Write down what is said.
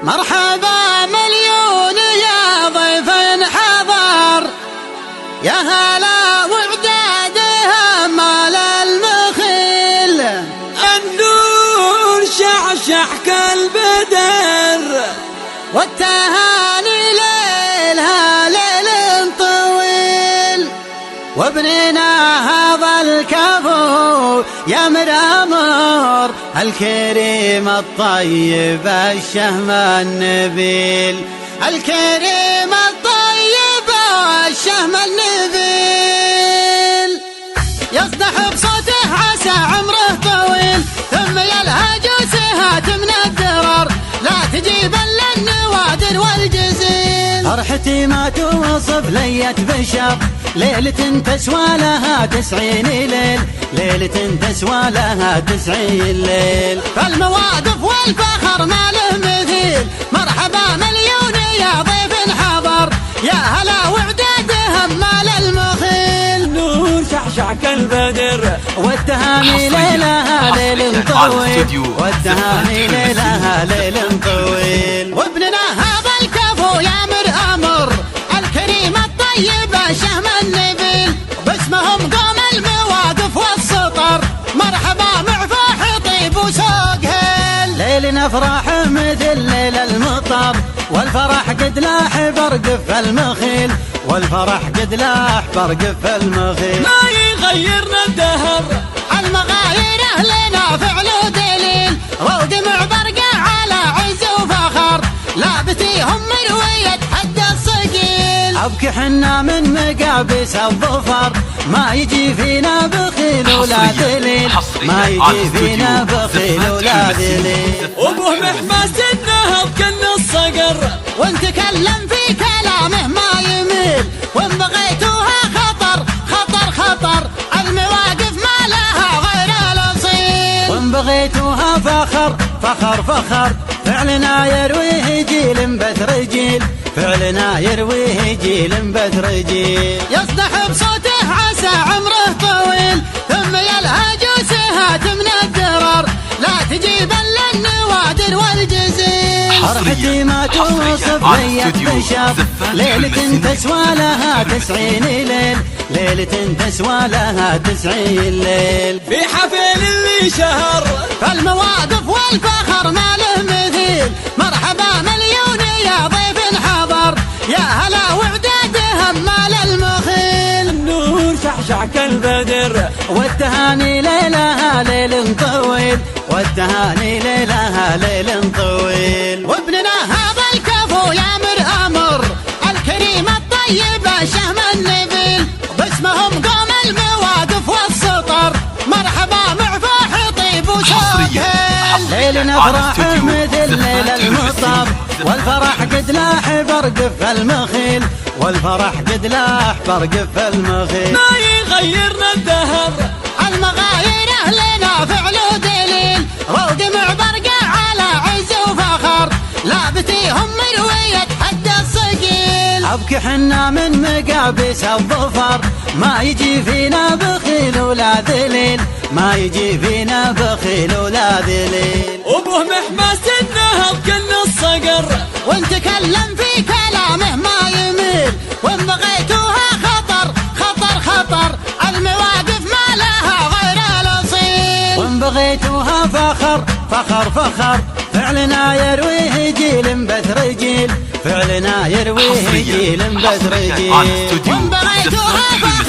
مرحبا مليون يا ضيف حضر، يا هلا وعداده مال المخيل. النور شعشع كالبدر، والتهاني ليلها ليل طويل. وابننا هذا الكفو يا مرامر، الكريم الطيب الشهم النبيل. الكريم الطيب الشهم النبيل، يصدح بصوته عسى عمره طويل، ثم يلهج سهات من الدرر، لا تجيب الا النوادر والجزيل. فرحتي ما توصف لية بشر، ليلة تسوى لها 90 ليل، ليلة تسوى لها 90 ليل. فالمواقف والفخر ما له مثيل، مرحبا مليون يا ضيف حضر، يا هلا وعدادهم مال المخيل. نور شعشع كالبدر، والتهاني ليلها ليل طويل، والتهاني ليلها ليل طويل. وابننا هذا الكفو يا مرأمر، الكريم الطيب شهم النبيل. باسمهم قوم المواقف والسطر، مرحبا معفاح طيب وسوق هيل. ليل افراح مثل ليل المطر، والفرح قد لاح برقف المخيل، والفرح قد لاح برقف المخيل. ما يغيرنا الدهر، المغاير اهلنا فعل دليل، ودمع برقع على عز وفخر، لابتيهم مروية حد الصقيل. ابكي حنا من مقابس الظفر، ما يجي فينا بخيل ولا ذليل، ما يجي فينا بخيل ولا ذليل. وابوه محماس النهض كن الصقر، وان تكلم في كلامه ما يميل، وان بغيتوها خطر خطر خطر، المواقف ما لها غير الاصيل. وان بغيتوها فخر فخر فخر، فعلنا يرويه جيل بثر جيل، فعلنا يرويه جيل بثر جيل. يصدح بصوته عسى عمره طويل، ثم يلهج سهات من الدرر، لا تجيب الا النوادر والجزيل. فرحتي ما توصف لية بشر، ليلة تسوى لها 90 ليل، ليلة تسوى لها 90 ليل. في حفل اللي شهر، فالمواقف والفخر ما له مثيل، مرحبا مليون يا ضيف حضر، يا هلا وعدادهم مال المخيل. النور شعشع كالبدر، والتهاني ليلها ليل طويل، والتهاني ليلها ليل طويل. وابننا هذا الكفو يا مرأمر، الكريم الطيب شهم النبيل. باسمهم قوم المواقف والسطر، مرحبا معفاح طيب وسوق هيل. ليل افراح مثل ليل المطر، والفرح قد لاح برقف المخيل، والفرح قد لاح برقف المخيل. ما يغيرنا الدهر، المغاير اهلنا فعل دليل، ودمع برقع على عز وفخر، لابتيهم مروية حد الصقيل. ابكي حنا من مقابس الظفر، ما يجي فينا بخيل ولا ذليل، ما يجي فينا بخيل ولا ذليل. وابوه محماس النهض كن الصقر، وان تكلم في كلامه ما يميل، وان بغيتوها خطر خطر خطر، المواقف ما لها غير الاصيل. وان بغيتوها فخر فخر فخر، فعلنا يرويه جيل بثر جيل، فعلنا يرويه جيل بثر جيل. وان بغيتوها فخر